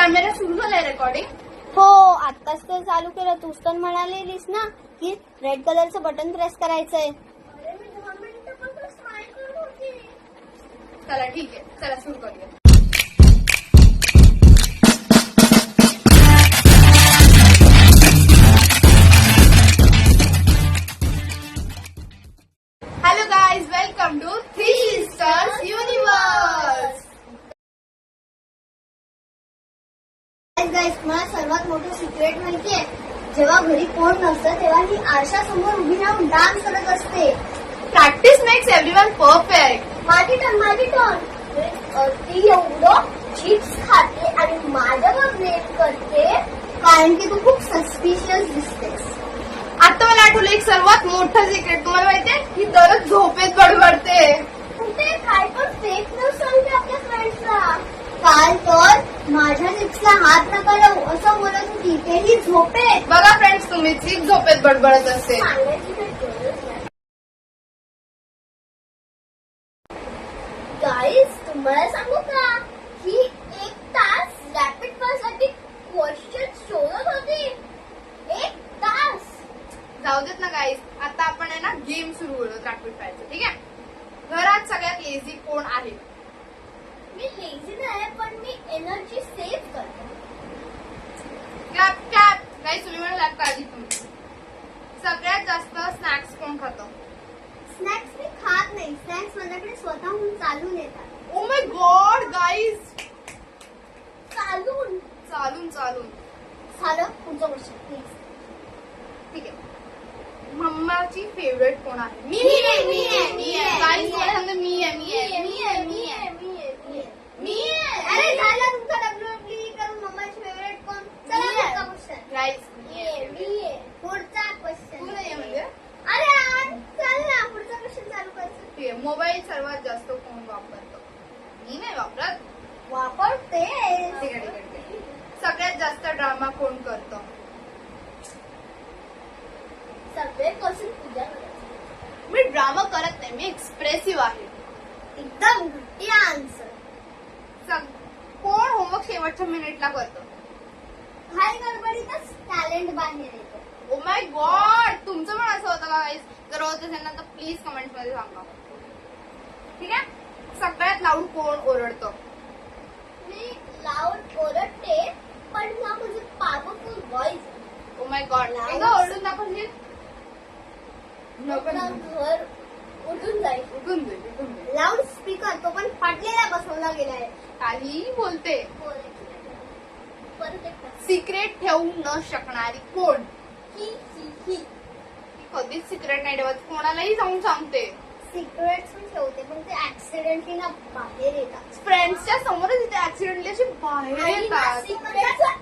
Camera सुरू झालाय recording? हो, आत्ताच तर चालू केलं. तूच तर म्हणालेलीस ना की रेड कलरचं बटन प्रेस करायचंय. चला ठीक आहे, चला सुरू करूया. Hello guys, welcome to three sisters universe. Guys, मला सर्वात मोठं सिक्रेट माहितीये. जेव्हा घरी कोण नसतं तेव्हा मी आरशासमोर उभी राहून डान्स करत असते. Practice makes everyone perfect. माझी टर्न. ती एवढं चिप्स खाते आणि माझ्यावर ब्लेम करते कारण की तू खूप सस्पिशियस दिसतेस. आता मला आठवलं एक सर्वात मोठं सिक्रेट. तुम्हाला माहितीये की दररोज झोपेत बडबडते. कुठे काय पण फेक न्यूज सांगते आपल्या फ्रेंड्सला. काल तर माझ्या चिप्सला हात नका लावू असं बोलत होती, तेही झोपेत. बघा फ्रेंड्स, तुम्ही चीप झोपेत बडबडत असते. गाईज, तुम्हाला सांगू का, ही 1 तास रॅपिड फायर साठी क्वेश्चन शोधत होती. 1 तास. जाऊ देत ना गाईज, आता आपण आहे ना गेम सुरू करू रॅपिड फायरचं. ठीक आहे? घरात सगळ्यात लेझी कोण आहे? मी लेझी नाही, पण मी एनर्जी सेव्ह करते. Clap clap. गाईज, तुम्ही मला क्लॅप काढली. तुम्ही सगळ्यात जास्त स्नॅक्स कोण खातं? स्नॅक्स मी खात नाही. स्नॅक्स माझ्याकडे स्वतःहून चालून येतात. ओ माय गॉड गाईज, चालून चालून चालून. झालं. पुढचं क्वेश्चन प्लीज. ठीक आहे. मम्माची फेवरेट कोण आहे? मी आहे, मी आहे, मी आहे. गाईज, मला सांगा मी आहे. अरे झालं तुमचा WWE करून मम्माची फेवरेट कोण? चला पुढचा क्वेश्चन. गाईज, मी आहे. पुढचा क्वेश्चन. तू नाही आहे म्हणजे? अरे यार, चल ना पुढचा क्वेश्चन चालू कर. ठीक आहे. मोबाईल सर्वात जास्त कोण वापरतो? मी नाही वापरत. वापरते. ठीक आहे, ठीक आहे, ठीक आहे. सगळ्यात जास्त ड्रामा कोण करतो? सगळे क्वेश्चन तुझ्या मी ड्रामा करत नाही, मी एक्सप्रेसिव्ह आहे. एकदम घट्टी आन्सर. कोण होमवर्क शेवटच्या मिनिटला करतो? हाय गडबडीतच टॅलेंट बाहेर येतो. ओ माय गॉड, तुमचं पण असं होतं का गाईज? जर होत असेल ना तर प्लीज कमेंट मध्ये सांगा. ठीक आहे? सगळ्यात लाऊड कोण ओरडतं? मी लाऊड ओरडते, पण ना म्हणजे powerful voice. O my God, एकदा ओरडून दाखवशील? नको ना. घर उठून जाईल. उठून दे. लाऊड स्पीकर तो पण फाटलेला बसवला गेलाय. काहीही बोलते. परफेक्ट. सिक्रेट ठेवू न शकणारी कोण? ही ती कधीच सिक्रेट नाही ठेवत, कोणालाही जाऊन सांगते. सिक्रेट्स मी ठेवते, पण ते ऍक्सिडेंटली ना बाहेर येतात. फ्रेंड्सच्या समोरच इथे ऍक्सिडेंटली अशी बाहेर येतात.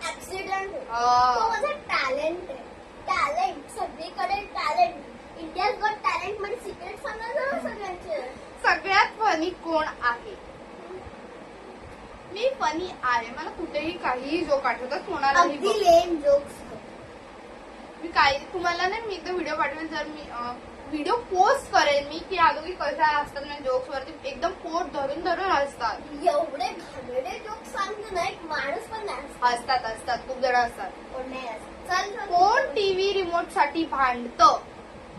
ऍक्सिडेंट तो माझा टॅलेंट आहे. टॅलेंट सगळीकडे टॅलेंट. इंडियाज गॉट टॅलेंट म्हणजे सिक्रेट सांगायचं सगळ्यांचे. सगळ्यात फनी कोण आहे? मी फनी आहे. मला कुठेही काहीही जोक आठवतात, कोणालाही. अगदी लेम जोक्स. मी काही तुम्हाला नाही, मी एकदा व्हिडिओ पाठवेल. जर मी व्हिडिओ पोस्ट करेन मी की अगदी कशा असतात म्हणजे जोक्स वरती एकदम पोट धरून धरून असतात. एवढे घाणेरडे जोक्स सांगते ना, एक माणूस पण नाही असतात खूप जण असतात. कोण नाही असत. चल कोण टीव्ही रिमोट साठी भांडतं?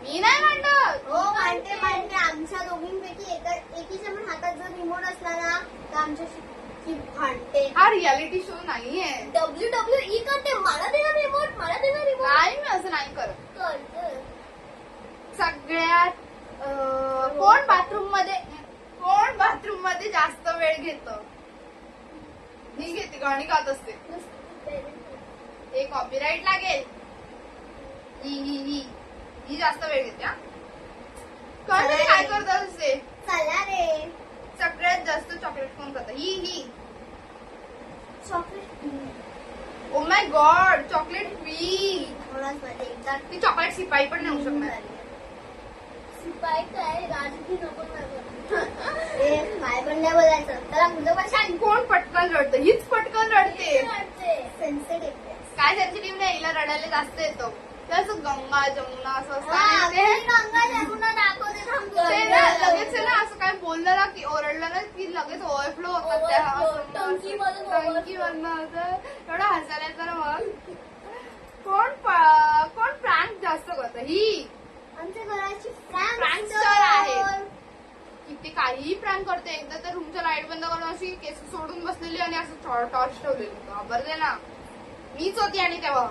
मी नाही भांडत. हो, भांडते. आमच्या दोघींपैकी एकीच्या पण हातात जर रिमोट असला ना तर आमच्याशी भांडते. हा रियालिटी शो नाहीये. WWE करते. मला दे ना रिमोट, मला दे ना रिमोट. नाही, मी असं नाही करत. करते. सगळ्यात कोण बाथरूम मध्ये जास्त वेळ घेतं? मी घेते, गाणी गात असते. हे कॉपीराईट लागेल. ही जास्त वेळ घेते. कळलं काय करत असते? चला रे. सगळ्यात जास्त चॉकलेट कोण खातं? ही chocolate. Oh my God, chocolate free. एकदा ती चॉकलेट शिपाई पण नेऊ शकणार. शिपाई काय राजकी नको काय पण नाही बोलायचं. त्याला मुलं पण कोण पटकन रडतं? हीच पटकन रडते. सेन्सिटिव्ह. काय सेन्सिटिव्ह नाही, हिला रडायला जास्त येतं. तसं गंगा जमुना असं असतं. गंगा जमुना दाखवते. लगेच आहे ना, असं काय बोललं ना की ओरडलं ना की लगेच ओव्हरफ्लो होतात. मंकी बनणं होतं. एवढं हसायला येतं ना मग. कोण प्रँक जास्त करतं? ही आमच्या घराची प्रँकस्टर आहे. किती काहीही प्रँक करते. एकदा तर रूमचं लाईट बंद करून अशी केस सोडून बसलेली आणि असं टॉर्च ठेवलेली. घाबरले ना. मीच होती. आणि तेव्हा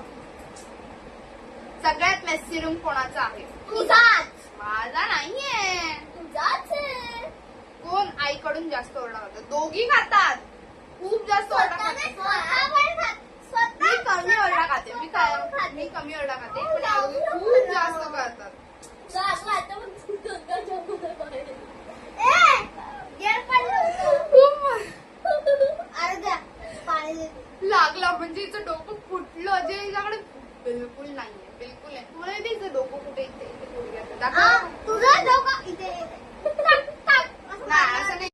सगळ्यात मेसी रूम कोणाचा आहे? तुझाच. माझा नाहीये. तुझाच आहे. कोण आईकडून जास्त ओरडा खातात? दोघी खातात. खूप जास्त ओरडा खातात. मी कमी ओरडा खाते. मी कमी ओरडा खाते. पण या दोघी खूप जास्त खातात. लागला म्हणजे हिचं डोकं फुटलं. जे हिच्याकडे बिलकुल नाहीये. बिलकुल नाही. तुम्हाला माहिती हिचं डोकं कुठे इथे कुठे तुझं डोकं इथे नाही असं नाही.